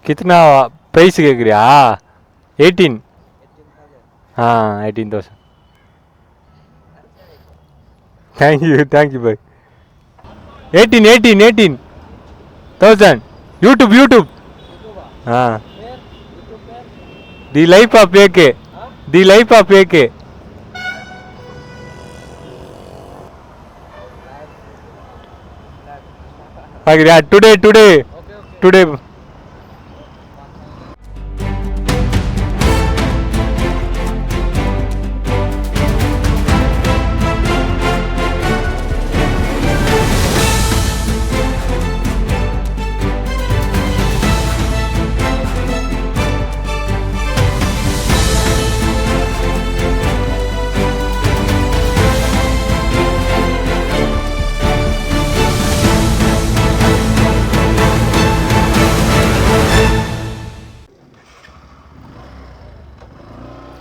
कितना प्राइस கேட்குறியா? 18. हाँ 18,000. Thank you भाई. 18,000. यूट्यूब. हाँ the life of AK. The life of AK. Today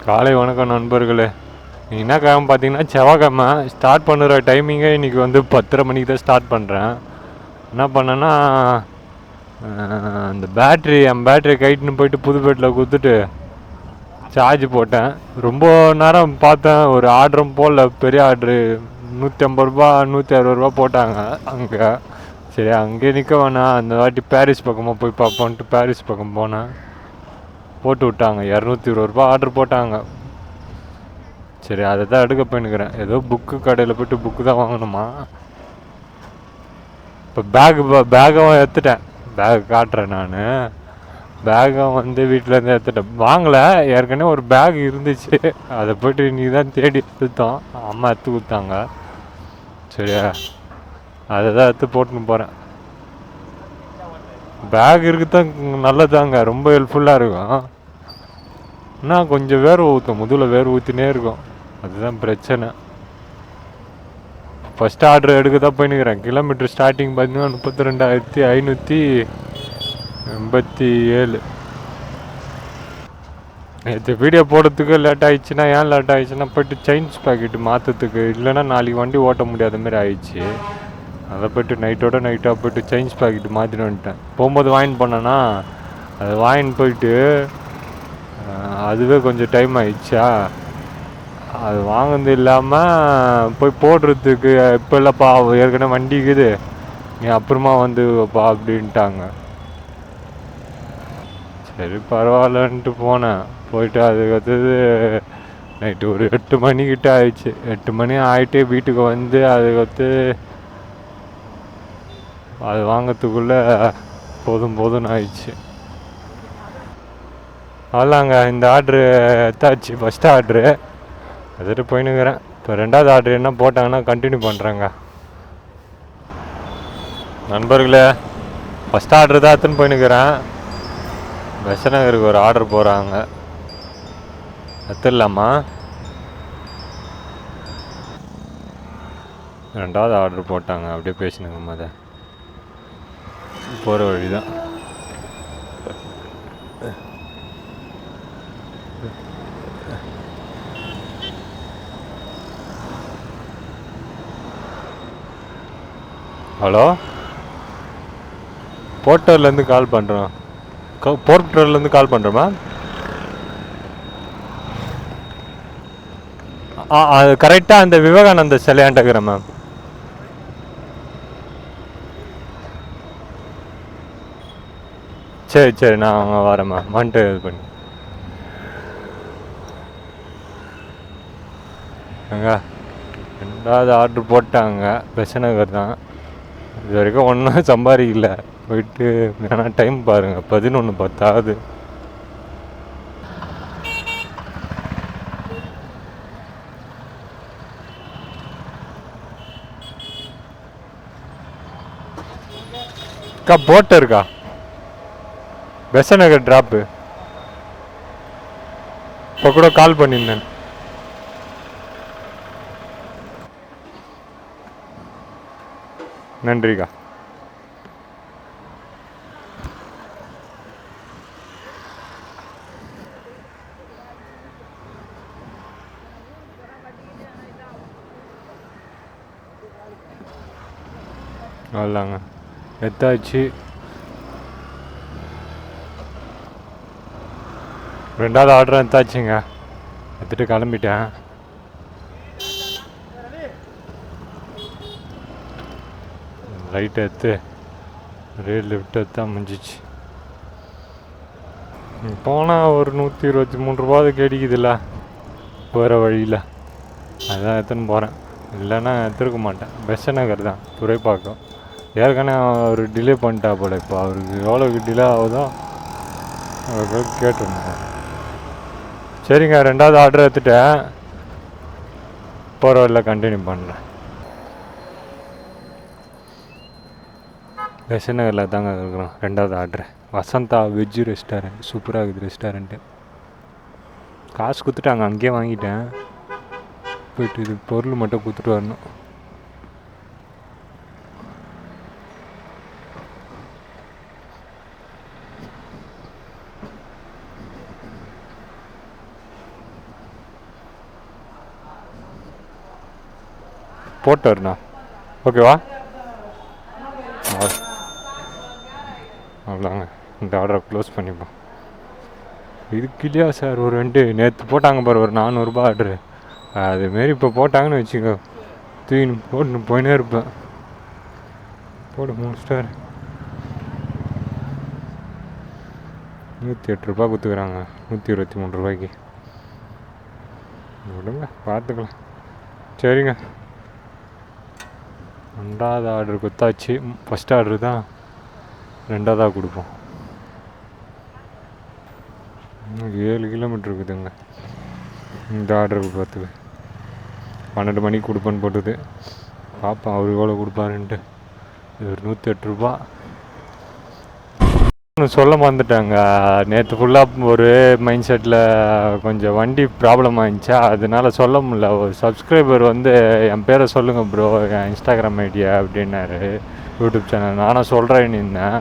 காலை வணக்கம் நண்பர்களே. என்ன கிழமை பார்த்தீங்கன்னா செவ்வாய்க்கிழமை. ஸ்டார்ட் பண்ணுற டைமிங்கே இன்றைக்கி வந்து 10:30 மணிக்கு தான் ஸ்டார்ட் பண்ணுறேன். என்ன பண்ணேன்னா அந்த என் பேட்ரி கைட்டுன்னு போயிட்டு புதுப்பேட்டில் கொடுத்துட்டு சார்ஜ் போட்டேன். ரொம்ப நேரம் பார்த்தேன், ஒரு ஆர்டரும் போடல. பெரிய ஆர்டரு 150 ரூபா 160 ரூபா போட்டாங்க அங்கே. சரி அங்கே நிற்க வேணாம், அந்த வாட்டி பாரிஸ் பக்கமாக போய் பார்ப்போன்ட்டு பாரிஸ் பக்கம் போனேன். போட்டு விட்டாங்க. 220 ரூபா ஆர்டர் போட்டாங்க. சரி அதை தான் எடுக்க போயின்னுக்கிறேன். ஏதோ புக்கு கடையில் போய்ட்டு புக்கு தான் வாங்கணுமா. இப்போ பேகும் எடுத்துட்டேன். பேக் காட்டுறேன். நான் பேகும் வந்து வீட்டிலேருந்து எடுத்துட்டேன். வாங்கலை, ஏற்கனவே ஒரு பேக் இருந்துச்சு. அதை போய்ட்டு இன்றைக்கி தான் தேடி எடுத்தோம். அம்மா எடுத்து கொடுத்தாங்க. சரியா அதை தான் எடுத்து போட்டுன்னு போகிறேன். பேக் இருக்குதான் நல்லதாங்க, ரொம்ப ஹெல்ப்ஃபுல்லாக இருக்கும். ஆனால் கொஞ்சம் வேர்வை ஊற்றும், முதுகில் வேர்வை ஊற்றினே இருக்கும். அதுதான் பிரச்சனை. ஃபஸ்ட் ஆர்டர் எடுக்க தான் போயின்னுக்கிறேன். கிலோமீட்டர் ஸ்டார்டிங் பார்த்தீங்கன்னா 32,587. நேற்று வீடியோ போடுறதுக்கு லேட் ஆகிடுச்சுன்னா, ஏன் லேட் ஆகிடுச்சுன்னா போய்ட்டு செயின்ஸ் பாக்கெட்டு மாற்றத்துக்கு, இல்லைன்னா நாளைக்கு வண்டி ஓட்ட முடியாத மாதிரி ஆயிடுச்சு. அதை போய்ட்டு நைட்டாக போய்ட்டு செயின்ஸ் பாக்கெட்டு மாற்றிட்டு வந்துட்டேன். போகும்போது வாங்கிட்டு போனேன்னா அதை வாங்கிட்டு போயிட்டு அதுவே கொஞ்சம் டைம் ஆயிடுச்சா. அது வாங்கினது இல்லாமல் போய் போடுறதுக்கு இப்போ இல்லைப்பா, ஏற்கனவே வண்டி இருக்குது, நீ அப்புறமா வந்துப்பா அப்படின்ட்டாங்க. சரி பரவாயில்லன்ட்டு போனேன். போயிட்டு அதுக்கடுத்தது நைட்டு ஒரு 8 மணிக்கிட்ட ஆயிடுச்சு. 8 மணி ஆகிட்டு வீட்டுக்கு வந்து அதுக்கடுத்து அது வாங்கிறதுக்குள்ளே போதும்னு ஆயிடுச்சு. அவ்வளோங்க, இந்த ஆர்ட்ரு எடுத்தாச்சு. ஃபஸ்ட் ஆர்ட்ரு எடுத்துகிட்டு போயின்னுக்கிறேன். இப்போ 2வது ஆர்ட்ரு என்ன போட்டாங்கன்னா கண்டினியூ பண்ணுறேங்க. நண்பர்களே, ஃபஸ்ட் ஆர்ட்ரு தான் எடுத்துன்னு போயின்னுக்கிறேன். பெசநகருக்கு ஒரு ஆர்டர் போகிறாங்க, எடுத்துடலாமா? 2வது ஆர்டர் போட்டாங்க. அப்படியே பேசினுங்க போது போகிற வழி தான். ஹலோ, போர்ட்டர்லேருந்து கால் பண்ணுறோம். போர்ட்டர்லேருந்து கால் பண்ணுறோமா? அது கரெக்டாக அந்த விவேகானந்த சிலையாண்டுக்கிறேன் மேம். சரி நான் அவங்க வரேம்மா, வந்துட்டு இது பண்ணி அங்க 2வது ஆர்டர் போட்டாங்க. பெசநகர் தான். இது வரைக்கும் ஒன்றும் சம்பாதிக்கல. போயிட்டு வேணா டைம் பாருங்கள், 11:10 ஆகுது. அக்கா போட்ட இருக்கா பெசநகர் ட்ராப்பு? இப்போ கூட கால் பண்ணியிருந்தேன். நன்றிக்கா. அவ்வளோங்க, எடுத்தாச்சு. ரெண்டாவது ஆர்டர் எடுத்தாச்சுங்க, எடுத்துகிட்டு கிளம்பிட்டேன். ரைட் எடுத்து ரேட் லெஃப்ட் எடுத்தா முடிஞ்சிச்சு. போனால் ஒரு 123 ரூபா கிடைக்குதுல்ல போகிற வழியில், அதான் எடுத்துன்னு போகிறேன். இல்லைன்னா எடுத்துருக்க மாட்டேன். பெஸ்ட் நகர் தான், துறைப்பாக்கம். ஏற்கனவே அவர் டிலே பண்ணிட்டா போல. இப்போ அவருக்கு எவ்வளோக்கு டிலே ஆகுதோ அவருக்கு கேட்டுருந்தோம். சரிங்க, ரெண்டாவது ஆர்டர் எடுத்துட்டேன். போகிற வழியில் கண்டினியூ பண்ணுறேன். பெஸ்ட் நகரில் தாங்க இருக்கிறோம். ரெண்டாவது ஆர்டர் வசந்தா வெஜ்ஜு ரெஸ்டாரண்ட், சூப்பராக இருக்குது ரெஸ்டாரண்ட்டு. காசு கொடுத்துட்டாங்க, அங்கேயே வாங்கிட்டேன். போய்ட்டு இது பொருள் மட்டும் கொடுத்துட்டு வரணும். போட்டு வரணும். ஓகேவா? அவ்வளோங்க, இந்த ஆர்டரை க்ளோஸ் பண்ணிப்போம். இதுக்கு இல்லையா சார் ஒரு 2 நேற்று போட்டாங்க பாரு ஒரு 400 ரூபா ஆர்டரு, அதுமாரி இப்போ போட்டாங்கன்னு வச்சுக்கோ, தூக்கின்னு போட்டுன்னு போயினே இருப்பேன். போடு 3 ஸ்டார். 108 ரூபா கொடுத்துக்குறாங்க 123 ரூபாய்க்கு. விடுங்க, பார்த்துக்கலாம். சரிங்க, ரெண்டாவது ஆர்டர் கொடுத்தாச்சு. ஃபஸ்ட் ஆர்டரு தான் ரெண்டாவதாக கொடுப்போம். 7 கிலோமீட்டர் இருக்குதுங்க இந்த ஆர்டருக்கு. பார்த்துக்கு 12 மணிக்கு கொடுப்பேன்னு போட்டுது. பார்ப்போம் அவர் எவ்வளோ கொடுப்பாருன்ட்டு. இது ஒரு 108 ரூபா. சொல்ல மறந்துட்டாங்க, நேற்று ஃபுல்லாக ஒரு மைண்ட் செட்டில் கொஞ்சம் வண்டி ப்ராப்ளம் ஆகிடுச்சா, அதனால சொல்ல முடியல. ஒரு சப்ஸ்கிரைபர் வந்து என் பேரை சொல்லுங்கள் ப்ரோ, என் இன்ஸ்டாகிராம் ஐடியா அப்படின்னாரு, யூடியூப் சேனல். நானும் சொல்கிறேன்னு இருந்தேன்.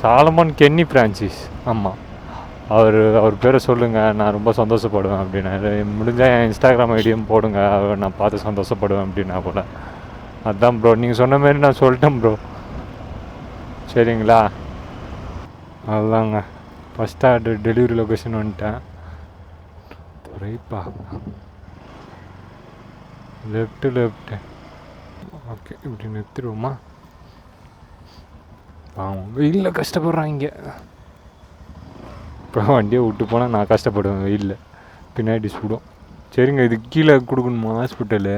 சாலமோன் கென்னி ஃப்ரான்சிஸ், ஆமாம், அவர் பேரை சொல்லுங்கள், நான் ரொம்ப சந்தோஷப்படுவேன் அப்படின்னாரு. முடிஞ்சால் என் இன்ஸ்டாகிராம் ஐடியும் போடுங்க, நான் பார்த்து சந்தோஷப்படுவேன் அப்படின்னா போல். அதுதான் ப்ரோ, நீங்கள் சொன்ன மாரி நான் சொல்லிட்டேன் ப்ரோ. சரிங்களா? அதுதாங்க, ஃபஸ்ட் ஆர்டர் டெலிவரி லொக்கேஷன் வந்துட்டேன். துறைப்பா லெஃப்ட்டு. ஓகே, இப்படி நிறுத்திடுவோமா? வெயிலில் கஷ்டப்படுறாங்க. இப்போ வண்டியை விட்டு போனால் நான் கஷ்டப்படுவேன் வெயிலில், பின்னாடி சுடும். சரிங்க, இது கீழே கொடுக்கணுமா ஹாஸ்பிட்டலு?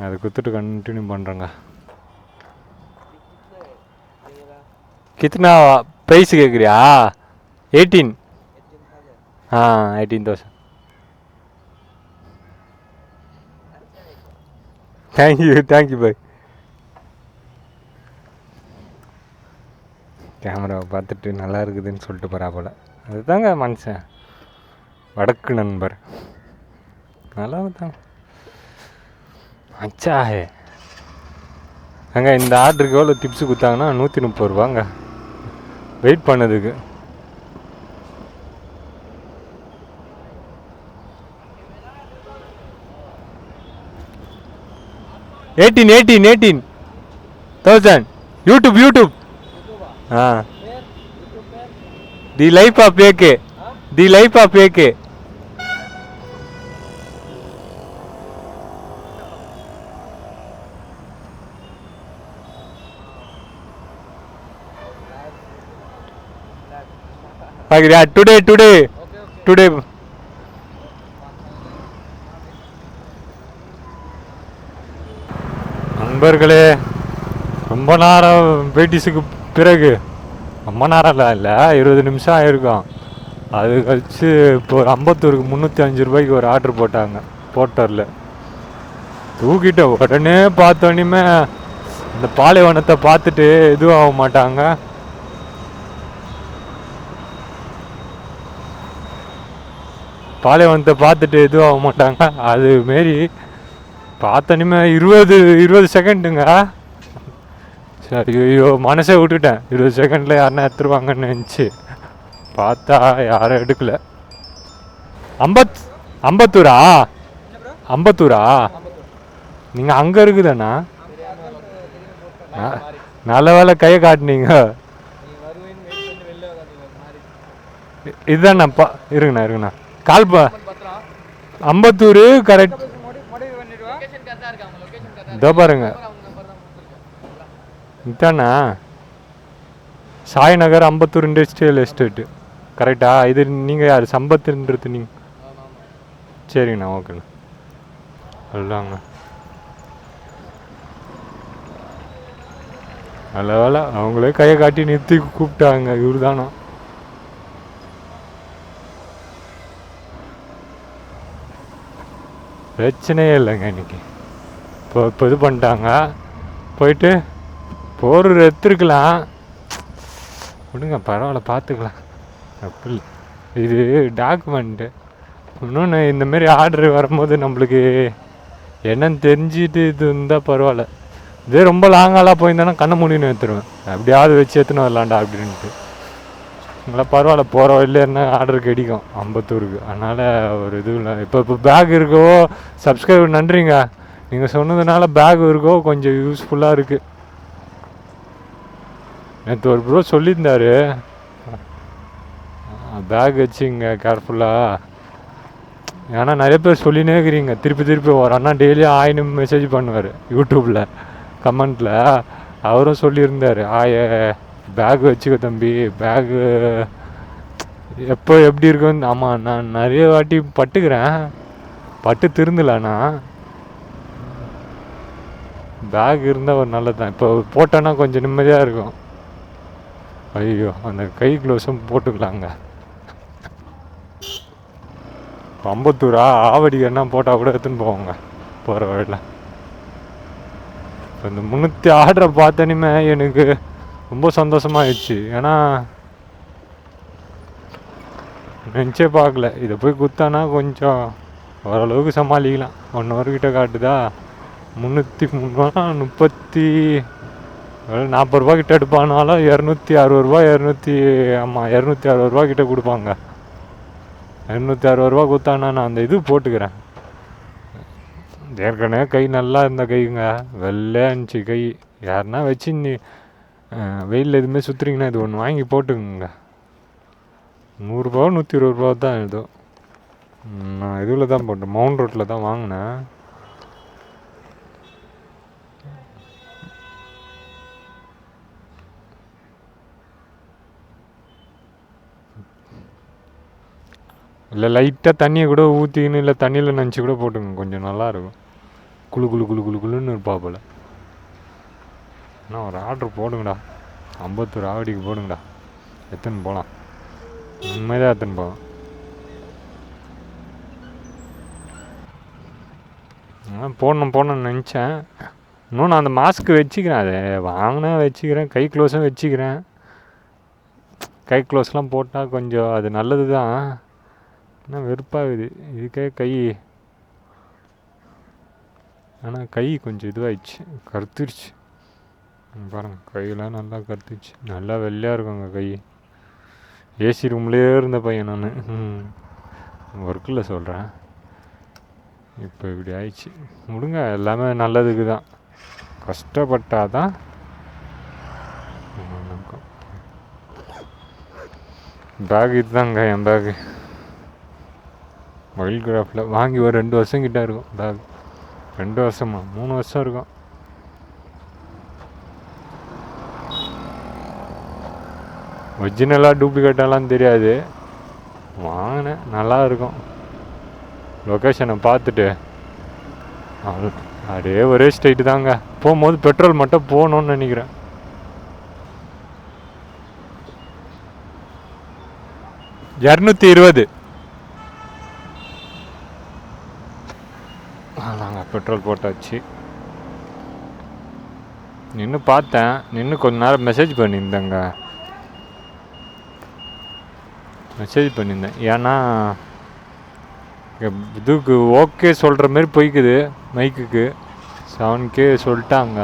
அதை கொடுத்துட்டு கண்டினியூ பண்ணுறேங்க. கித்தனா ப்ரைஸ் கேட்குறியா? 18. 18,000. Thank you bye. கேமராவை பார்த்துட்டு நல்லா இருக்குதுன்னு சொல்லிட்டு போகிறா போல். அதுதாங்க மனுஷன், வடக்கு நண்பர். நல்லா தாங்க. அச்சா அங்கே இந்த ஆர்டருக்கு எவ்வளோ டிப்ஸு கொடுத்தாங்கன்னா 130 ரூபாங்க வெயிட் பண்ணதுக்கு. $18,000 YouTube. The life of AK. Today நண்பர்களே, ரொம்ப நேரம் பேட்டிஸுக்கு பிறகு, ரொம்ப நேரம் இல்லை 20 நிமிஷம் ஆகிருக்கும். அது கழிச்சு இப்போ ஒரு அம்பத்தூருக்கு 305 ரூபாய்க்கு ஒரு ஆர்டர் போட்டாங்க போர்ட்டரில். தூக்கிட்ட உடனே பார்த்தோன்னே இந்த பாலைவனத்தை பார்த்துட்டு எதுவும் ஆக மாட்டாங்க. பாலைவனத்தை பார்த்துட்டு எதுவும் ஆக மாட்டாங்க. அதுமாரி பார்த்தோன்னே 20 செகண்டுங்க. சரி, ஐயோ மனசே விட்டுட்டேன். 20 செகண்டில் யாருன்னா எடுத்துருவாங்கன்னு நினச்சி பார்த்தா யாரும் எடுக்கலை. அம்பத்தூரா? நீங்கள் அங்கே இருக்குதாண்ணா? நல்ல வேலை கையை காட்டினீங்க. இதுதாண்ணா இருங்கண்ணா கால்பா அம்பத்தூர் கரெக்ட். இதோ பாருங்க இதாண்ணா சாய் நகர் அம்பத்தூர் இண்டஸ்ட்ரியல் எஸ்டேட்டு கரெக்டா? இது நீங்கள் யார் சம்பத்துன்றது நீங்கள்? சரிங்கண்ணா ஓகேண்ணா. அதுதாங்க நல்ல வேலை அவங்களே கையை காட்டி நிறுத்தி கூப்பிட்டாங்க. இவரு தானோ பிரச்சனையே இல்லைங்க இன்னைக்கு. இப்போ இது பண்ணிட்டாங்க போயிட்டு போர் எடுத்துருக்கலாம் விடுங்க பரவாயில்ல பார்த்துக்கலாம். அப்படி இது டாக்குமெண்ட்டு. இன்னொன்று இந்தமாரி ஆர்டர் வரும்போது நம்மளுக்கு என்னன்னு தெரிஞ்சுட்டு இது இருந்தால் பரவாயில்ல. இதே ரொம்ப லாங்காலாம் போயிருந்தேன்னா கண்ணை மூடின்னு எடுத்துருவேன். அப்படியாவது வச்சு எடுத்துன்னு வரலாண்டா அப்படின்ட்டு. உங்களை பரவாயில்ல போகிற வழியில் என்ன ஆர்டர் கிடைக்கும் அம்பத்தூருக்கு. அதனால் ஒரு இது இல்லை. இப்போ பேக் இருக்கவோ சப்ஸ்கிரைபர் நன்றிங்க. நீங்கள் சொன்னதுனால பேக் இருக்கோ கொஞ்சம் யூஸ்ஃபுல்லாக இருக்குது. நேற்று ஒரு ப்ரோ சொல்லியிருந்தார் பேக் வச்சுங்க கேர்ஃபுல்லாக. ஏன்னா நிறைய பேர் சொல்லினே இருக்கிறீங்க திருப்பி ஒரு அண்ணா டெய்லியும் 1000 மெசேஜ் பண்ணுவார் யூடியூப்பில் கமெண்ட்டில். அவரும் சொல்லியிருந்தார் பேக் வச்சுக்க தம்பி பேகு எப்போ எப்படி இருக்குன்னு. ஆமாம் நான் நிறைய வாட்டி பட்டுக்கிறேன் பட்டு திருந்தலண்ணா. பேக் இருந்தால் ஒரு நல்லது தான். இப்போ போட்டோன்னா கொஞ்சம் நிம்மதியாக இருக்கும். ஐயோ அந்த கை க்ளோஸும் போட்டுக்கலாங்க. அம்பத்தூரா ஆவடிக்கு என்ன போட்டால் கூட எடுத்துன்னு போவாங்க போகிற வழியில். இப்போ இந்த 300 ஆர்டரை பார்த்தனிமே எனக்கு ரொம்ப சந்தோஷமாகிடுச்சு. ஏன்னா நினச்சே பார்க்கல இதை போய் குத்தானா கொஞ்சம் ஓரளவுக்கு சமாளிக்கலாம். 1 hour கிட்ட காட்டுதா 330 40 ரூபா கிட்ட எடுப்பானாலும் 260 ரூபா 260 ரூபா கிட்ட கொடுப்பாங்க. 260 ரூபா கொடுத்தானா நான் அந்த இது போட்டுக்கிறேன். ஏற்கனவே கை நல்லா இருந்த கைங்க வெள்ளையா இருந்துச்சு கை. யாருன்னா வச்சு நீ வெயிலில் எதுவுமே சுற்றுறீங்கன்னா இது ஒன்று வாங்கி போட்டுக்குங்க. 100 ரூபா 120 ரூபா தான் ஏதோ. நான் இதில் தான் போட்டேன் மவுண்ட் ரோட்டில் தான் வாங்கினேன். இல்லை லைட்டாக தண்ணியை கூட ஊற்றிக்கின்னு இல்லை தண்ணியில் நினச்சி கூட போட்டுங்க கொஞ்சம் நல்லாயிருக்கும். குளுன்னு இருப்பா போல். ஆனால் ஒரு ஆர்டர் போடுங்கடா அம்பத்தூர் ஆவடிக்கு போடுங்கடா. எத்தனை போகலாம் உண்மைதான் எத்தனை போகலாம். போடணும்னு நினச்சேன். இன்னும் நான் அந்த மாஸ்க்கு வச்சுக்கிறேன். அதை வாங்கினா வச்சுக்கிறேன். கை க்ளோஸும் வச்சுக்கிறேன். கை க்ளோஸ்லாம் போட்டால் கொஞ்சம் அது நல்லது தான். ஆனால் வெறுப்பாகுது இதுக்கே கை. ஆனால் கை கொஞ்சம் இதுவாகிடுச்சு கருத்துருச்சு பாருங்கள். கையெல்லாம் நல்லா கருத்துச்சு. நல்லா வெள்ளையாக இருக்குங்க கை. ஏசி ரூம்லேயே இருந்த பையன் நான் ஒர்க்கில் சொல்கிறேன். இப்போ இப்படி ஆயிடுச்சு. விடுங்க எல்லாமே நல்லதுக்கு தான். கஷ்டப்பட்டால் தான் பேக் இதுதாங்க என் பேகு. வைல்ட் கிராஃப்டில் வாங்கி ஒரு 2 வருஷம் கிட்டே இருக்கும் பேக். 2 வருஷமா 3 வருஷம் இருக்கும். ஒரிஜினலாக டூப்ளிகேட்டாலாம் தெரியாது. வாங்கினேன் நல்லா இருக்கும். லொக்கேஷனை பார்த்துட்டு அப்படியே ஒரே ஸ்ட்ரைட்டு தாங்க. போகும்போது பெட்ரோல் மட்டும் போகணுன்னு நினைக்கிறேன். $220 நாங்கள் பெட்ரோல் போட்டாச்சு. நின்று பார்த்தேன். நின்று கொஞ்ச நேரம் மெசேஜ் பண்ணியிருந்தேங்க. ஏன்னா இதுக்கு ஓகே சொல்கிற மாரி போய்க்குது. மைக்குக்கு 7K சொல்லிட்டாங்க.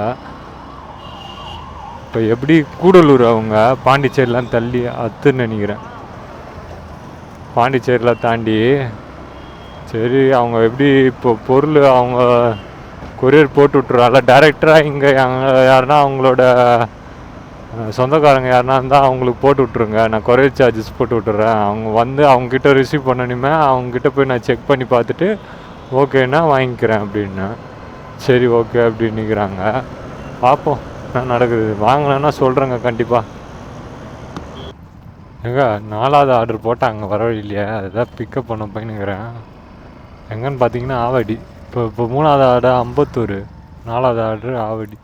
இப்போ எப்படி கூடலூர் அவங்க பாண்டிச்சேரிலாம் தள்ளி அத்துன்னு நினைக்கிறேன். பாண்டிச்சேரியில் தாண்டி சரி அவங்க எப்படி இப்போ பொருள் அவங்க கொரியர் போட்டு விட்ருவாங்கள டேரெக்டாக இங்கே யாருன்னா அவங்களோட சொந்தக்காரங்க யாருனா இருந்தால் அவங்களுக்கு போட்டு விட்ருங்க, நான் கொரியர் சார்ஜஸ் போட்டு விட்டுறேன். அவங்க வந்து அவங்கக்கிட்ட ரிசீவ் பண்ணணுமே, அவங்கக்கிட்ட போய் நான் செக் பண்ணி பார்த்துட்டு ஓகேன்னா வாங்கிக்கிறேன் அப்படின்னா. சரி ஓகே அப்படின்னுக்கிறாங்க. பார்ப்போம் என்ன நடக்குது. வாங்கினேன்னா சொல்கிறேங்க கண்டிப்பாக. எங்க 4வது ஆர்டர் போட்டால் அங்கே வர இல்லையா, அதுதான் பிக்கப் பண்ண போயின்னுக்கிறேன். எங்கன்னு பார்த்தீங்கன்னா ஆவடி. இப்போ 3வது ஆர்டர் அம்பத்தூர், 4வது ஆர்டர் ஆவடி.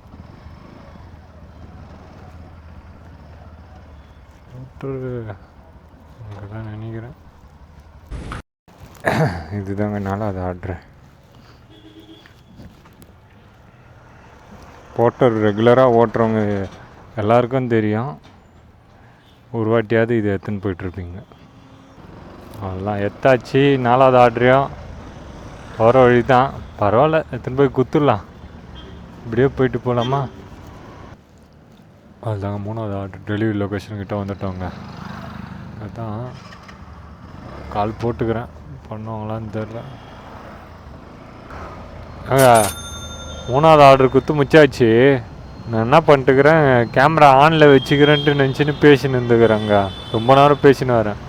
அங்கே தான் நினைக்கிறேன். இதுதாங்க 4வது ஆர்டரு. போட்டர் ரெகுலராக ஓட்டுறவங்க எல்லாருக்கும் தெரியும். ஒரு வாட்டியாவது இது எடுத்துன்னு போயிட்டுருப்பீங்க. அதெல்லாம் எத்தாச்சு. 4வது ஆர்டரையும் வர வழி தான், பரவாயில்ல எடுத்துன்னு போய் குத்துடலாம். இப்படியே போயிட்டு போகலாமா? அதுதாங்க 3வது ஆர்டர். டெலிவரி லொக்கேஷன்கிட்ட வந்துட்டோங்க. அதான் கால் போட்டுக்கிறேன், பண்ணுவாங்களான்னு தெரில. 3வது ஆர்டர் குத்து முச்சாச்சு. நான் என்ன பண்ணிட்டுக்கிறேன், கேமரா ஆனில் வச்சுக்கிறேன்ட்டு நினச்சின்னு பேசின்னு இருந்துக்கிறேங்க. ரொம்ப நேரம் பேசின்னு வரேன்.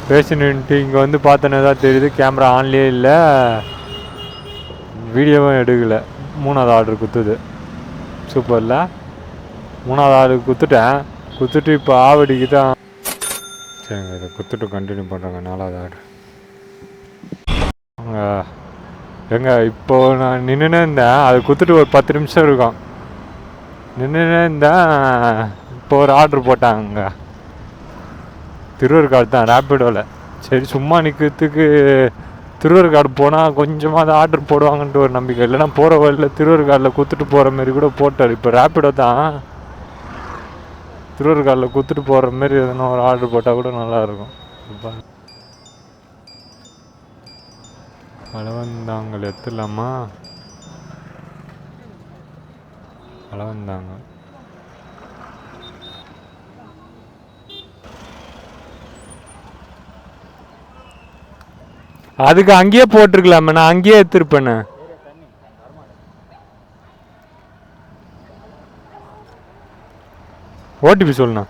பேசினுன்ட்டு இங்கே வந்து பார்த்தோன்னே தான் தெரியுது கேமரா ஆன்லேயே இல்லை, வீடியோவும் எடுக்கலை. 3வது ஆர்டர் குத்துது. சூப்பரில் 3வது ஆர்டர் குத்துட்டு இப்போ ஆவடிக்கு தான். சரிங்க, இதை குத்துட்டு கண்டினியூ பண்ணுறேங்க 4வது ஆர்டர். எங்க இப்போது நான் நின்றுனே இருந்தேன், அது குத்துட்டு ஒரு 10 நிமிஷம் இருக்கும். நின்றுனே இருந்தேன். இப்போ ஒரு ஆர்டர் போட்டாங்க. திருவருக்காடு தான், ரேப்பிடோவில். சரி சும்மா நிற்கிறதுக்கு திருவருக்காடு போனால் கொஞ்சமாக அதை ஆர்டர் போடுவாங்கன்ட்டு ஒரு நம்பிக்கை. இல்லைன்னா போகிற வழியில் திருவருக்காடில் குத்துட்டு போகிற மாரி கூட போட்டார். இப்போ ரேப்பிடோ தான், திருவருக்காடில் குத்துட்டு போகிற மாரி எதனா ஒரு ஆர்டர் போட்டால் கூட நல்லாயிருக்கும். பழவந்தாங்கல் எடுத்துடலாமா? பழவந்தாங்க அதுக்கு அங்கேயே போட்டிருக்கலாமே, நான் அங்கேயே எடுத்துருப்பேன்னு. ஓடிபி சொல்லணா?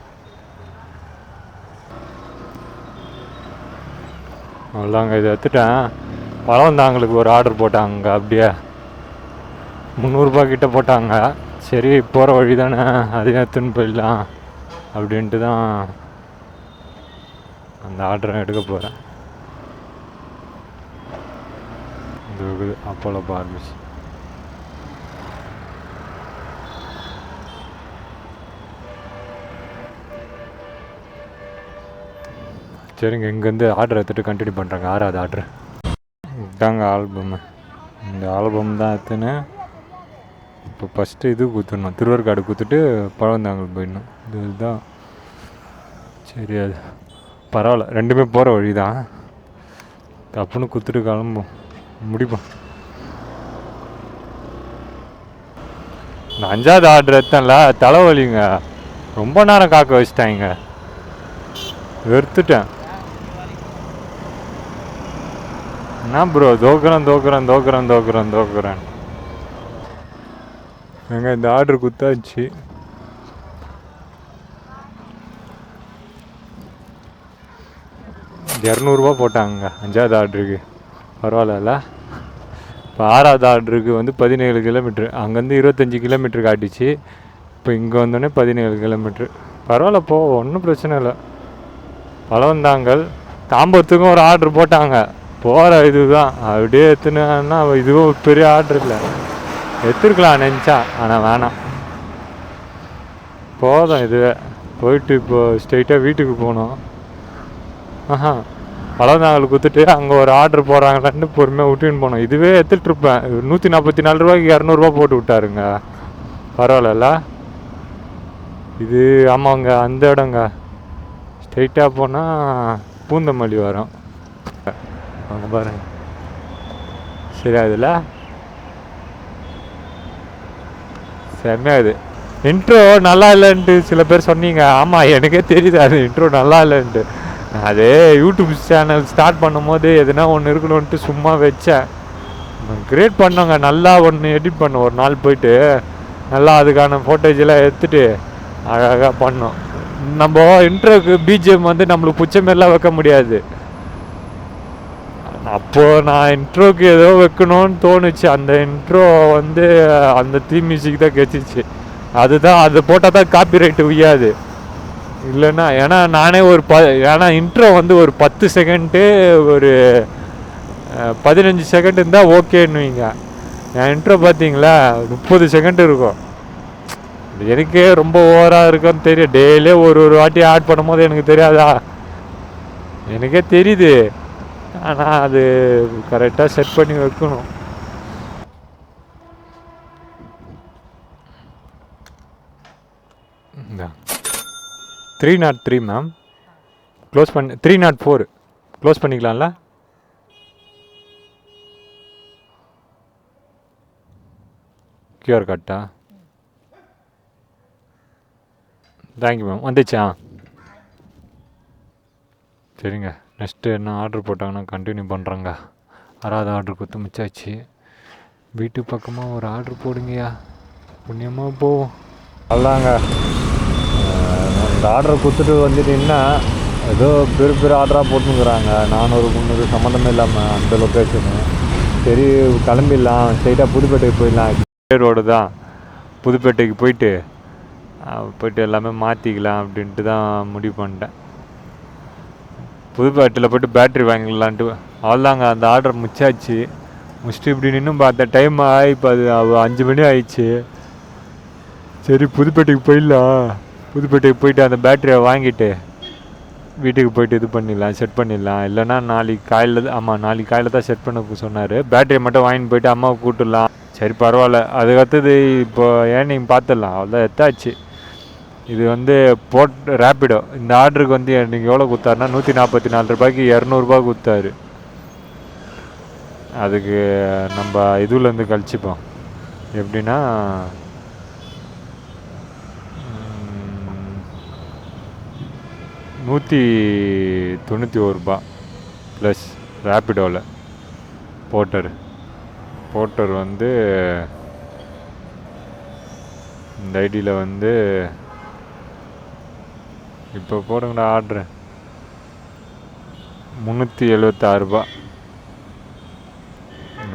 அவ்வளோதாங்க, இதை எடுத்துட்டேன். பழவந்தாங்களுக்கு ஒரு ஆர்டர் போட்டாங்க. அப்படியே 300 ரூபா கிட்ட போட்டாங்க. சரி போகிற வழி தானே, அதையும் எடுத்துன்னு போயிடலாம் அப்படின்ட்டு தான் அந்த ஆர்டரை எடுக்க போகிறேன். இது அப்போலோ பார்பிஸ். சரிங்க, இங்கேருந்து ஆர்டர் எடுத்துகிட்டு கண்டினியூ பண்ணுறாங்க. 6வது ஆர்டரு இதாங்க ஆல்பம்மு. இந்த ஆல்பம் தான் எடுத்துன்னு இப்போ ஃபஸ்ட்டு இது குத்துடணும், திருவருக்காடு குத்துட்டு பழவந்தாங்கல் போயிடணும். இதுதான் சரி, அது பரவாயில்ல, ரெண்டுமே போகிற வழி தான். தப்புன்னு குத்துட்டு கிளம்பும், முடிப்போம். இந்த 5வது ஆர்டர் எடுத்தேன்ல, தலைவலிங்க. ரொம்ப நேரம் காக்க வச்சுட்டாங்க, வெறுத்துட்டேன். என்ன ப்ரோ தோக்குறேன். எங்க இந்த ஆர்டர் குத்தாச்சு. ₹200 போட்டாங்க 5வது ஆர்டருக்கு. பரவாயில்ல. இப்போ 6வது ஆர்டருக்கு வந்து 17 கிலோமீட்ரு. அங்கேருந்து 25 கிலோமீட்டர் காட்டிச்சு. இப்போ இங்கே வந்தோடனே 17 கிலோமீட்ரு. பரவாயில்ல, போ, ஒன்றும் பிரச்சனை இல்லை. பழவந்தாங்கல் தாம்பரத்துக்கும் ஒரு ஆர்டர் போட்டாங்க. போகிற இதுதான் அப்படியே எடுத்துனா, இதுவும் பெரிய ஆர்டர் இல்லை, எடுத்துருக்கலாம் நினச்சா, ஆனால் வேணாம், போதும் இதுவே. போயிட்டு இப்போது ஸ்ட்ரெயிட்டாக வீட்டுக்கு போகணும். பழவந்தாங்கல் குத்துட்டு அங்கே ஒரு ஆர்டர் போடுறாங்களான்னு பொறுமையாக விட்டுன்னு போனோம். இதுவே எடுத்துகிட்ருப்பேன். 144 ரூபாய்க்கு 200 போட்டு விட்டாருங்க. பரவாயில்ல. இது ஆமாங்க, அந்த இடங்க ஸ்ட்ரெயிட்டாக போனால் பூந்தமல்லி வரும். அங்கே பாருங்க, சரி அதில் செம்மையாது. இன்ட்ரோ நல்லா இல்லைன்ட்டு சில பேர் சொன்னீங்க. ஆமாம், எனக்கே தெரியுது அது இன்ட்ரோ நல்லா இல்லைன்ட்டு. அது யூடியூப் சேனல் ஸ்டார்ட் பண்ணும் போது எதுனா ஒன்று இருக்கணும்ன்ட்டு சும்மா வச்சேன். கிரியேட் பண்ணோங்க, நல்லா ஒன்று எடிட் பண்ண ஒரு நாள் போயிட்டு நல்லா அதுக்கான ஃபோட்டேஜெல்லாம் எடுத்துகிட்டு அழகாக பண்ணோம். நம்ம இன்ட்ரோக்கு பிஜிஎம் வந்து நம்மளுக்கு பிடிச்ச மாரிலாம் வைக்க முடியாது. அப்போது நான் இன்ட்ரோக்கு ஏதோ வைக்கணும்னு தோணுச்சு. அந்த இன்ட்ரோ வந்து அந்த தீம் மியூசிக் தான் கெச்சிச்சு. அதுதான் அது போட்டால் தான் காப்பி ரைட்டு உய்யாது. இல்லைன்னா ஏன்னா நானே ஏன்னா இன்ட்ரோ வந்து ஒரு 10 செகண்டு ஒரு 15 செகண்ட் இருந்தால் ஓகேன்னுவீங்க. என் இன்ட்ரோ பார்த்தீங்களா 30 செகண்ட் இருக்கும். எனக்கே ரொம்ப ஓவராக இருக்குன்னு தெரியும். டெய்லியே ஒரு வாட்டி ஆட் பண்ணும் போது எனக்கு தெரியாதா? எனக்கே தெரியுது. ஆனால் அது கரெக்டாக செட் பண்ணி வைக்கணும். இந்த 303 மேம் க்ளோஸ் பண்ணி 304 க்ளோஸ் பண்ணிக்கலாம்ல? கியூஆர் கார்டா? Thank you ma'am. வந்துச்சா? சரிங்க. நெக்ஸ்ட்டு என்ன ஆர்டர் போட்டாங்கன்னா கண்டினியூ பண்ணுறேங்க. 6வது ஆர்டர் கொடுத்து மிச்சாச்சு. வீட்டு பக்கமாக ஒரு ஆர்டர் போடுங்கய்யா, புண்ணியமாக போவோம். அதாங்க இந்த ஆர்டரை கொடுத்துட்டு வந்துட்டிங்கன்னா ஏதோ பெரிய ஆர்டராக போட்டுங்கிறாங்க. 400 300 சம்மந்தமே இல்லாமல் அந்த லொக்கேஷனு. சரி கிளம்பிடலாம், ஸ்ட்ரைட்டாக புதுப்பேட்டைக்கு போயிடலாம். ரோடு தான். புதுப்பேட்டைக்கு போயிட்டு எல்லாமே மாற்றிக்கலாம் அப்படின்ட்டு தான் முடிவு பண்ணிட்டேன். புதுப்பேட்டையில் போய்ட்டு பேட்ரி வாங்கிடலான்ட்டு. அவ்வளோதாங்க, அந்த ஆர்டர் முடிச்சாச்சு. முடிச்சுட்டு இப்படி நின்று பார்த்த டைம் ஆகி இப்போ அது 5 மணி ஆயிடுச்சு. சரி புதுப்பேட்டைக்கு போயிடலாம். புதுப்பேட்டைக்கு போயிட்டு அந்த பேட்டரியை வாங்கிட்டு வீட்டுக்கு போயிட்டு இது பண்ணிடலாம், செட் பண்ணிடலாம். இல்லைன்னா நாளைக்கு காலையில் தான் செட் பண்ண சொன்னார். பேட்டரியை மட்டும் வாங்கிட்டு போயிட்டு அம்மாவை கூப்பிட்டுடலாம். சரி பரவாயில்ல. அதுக்கடுத்தது இப்போ ஏர்னிங் பார்த்துடலாம். அவ்வளோதான் எத்தாச்சு. இது வந்து ரேப்பிடோ இந்த ஆர்டருக்கு வந்து எனக்கு எவ்வளோ கொடுத்தாருன்னா 144 ரூபாய்க்கு 200 கொடுத்தாரு. அதுக்கு நம்ம இதுலேருந்து கழிச்சுப்போம். எப்படின்னா 191 ரூபா ப்ளஸ் ரேப்பிடோவில் போர்ட்டர் வந்து இந்த ஐடியில் வந்து இப்போ போடுங்கடா ஆர்டரு 376 ரூபா.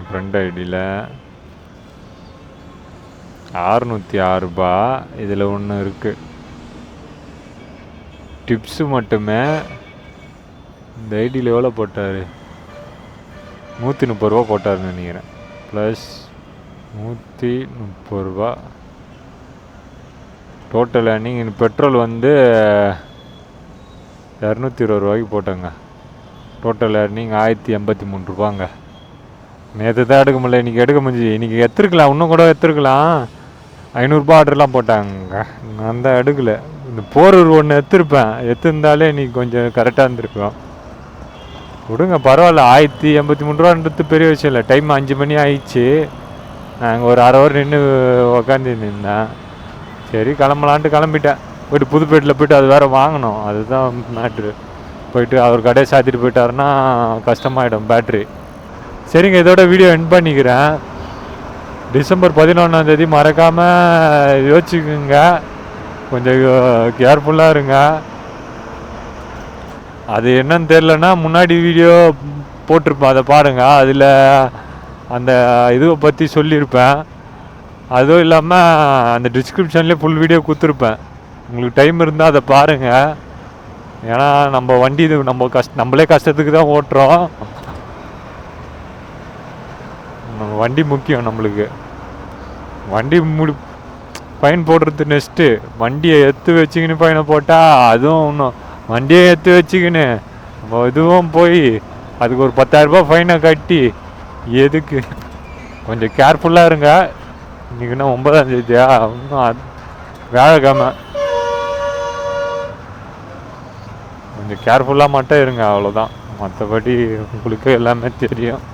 ஃப்ரெண்ட் ஐடியில் 606 ரூபா. இதில் ஒன்று இருக்குது டிப்ஸு மட்டுமே. இந்த ஐடியில் எவ்வளோ போட்டார்? 130 ரூபா போட்டார்னு நினைக்கிறேன். ப்ளஸ் 130 ரூபா டோட்டல் ஏர்னிங். பெட்ரோல் வந்து 220 ரூபாய்க்கு போட்டேங்க. டோட்டல் ஏர்னிங் 1083 ரூபாங்க. நேற்று தான் எடுக்க முடியல, இன்றைக்கி எடுக்க முடிஞ்சு. இன்றைக்கி எடுத்துருக்கலாம், இன்னும் கூட எடுத்துருக்கலாம். 500 ரூபா ஆர்டர்லாம் போட்டாங்க. நான் தான் எடுக்கலை. இந்த போரூர் ஒன்று எடுத்திருந்தாலே இன்றைக்கி கொஞ்சம் கரெக்டாக இருந்திருக்கோம். விடுங்க பரவாயில்ல. 1083 ரூபான்றது பெரிய விஷயம் இல்லை. டைம் 5 மணி ஆயிடுச்சு. நாங்கள் ஒரு 1/2 ஹவர் நின்று உக்காந்து நின்றேன். சரி கிளம்பலான்ட்டு கிளம்பிட்டேன். போய்ட்டு புதுப்பேட்டில் போய்ட்டு அது வேறு வாங்கணும். அதுதான் மேட்ரு. போயிட்டு அவர் கடையை சாத்திட்டு போயிட்டாருன்னா கஷ்டமாயிடும் பேட்ரி. சரிங்க, இதோட வீடியோ எண்ட் பண்ணிக்கிறேன். டிசம்பர் 11 மறக்காமல் யோசிச்சுக்குங்க. கொஞ்சம் கேர்ஃபுல்லாக இருங்க. அது என்னன்னு தெரிலன்னா முன்னாடி வீடியோ போட்டிருப்பேன், அதை பாருங்கள். அதில் அந்த இதுவை பற்றி சொல்லியிருப்பேன். அதுவும் இல்லாமல் அந்த டிஸ்கிரிப்ஷன்லேயே ஃபுல் வீடியோ கொடுத்துருப்பேன். உங்களுக்கு டைம் இருந்தால் அதை பாருங்கள். ஏன்னா நம்ம வண்டி இது நம்மளே கஷ்டத்துக்கு தான் ஓட்டுறோம். நம்ம வண்டி முக்கியம் நம்மளுக்கு. வண்டி ஃபைன் போடுறது நெக்ஸ்ட்டு. வண்டியை எடுத்து வச்சுக்கின்னு ஃபைனை போட்டால் அதுவும் இன்னும் வண்டியை எடுத்து வச்சுக்கின்னு நம்ம இதுவும் போய் அதுக்கு ஒரு 10,000 ரூபா ஃபைனை கட்டி எதுக்கு? கொஞ்சம் கேர்ஃபுல்லாக இருங்க. இன்றைக்கின்னா 9ஆம் தேதியா? இன்னும் வியாழக்கிழமை. கொஞ்சம் கேர்ஃபுல்லாக மட்டும் இருங்க, அவ்வளோதான். மற்றபடி உங்களுக்கு எல்லாமே தெரியும்.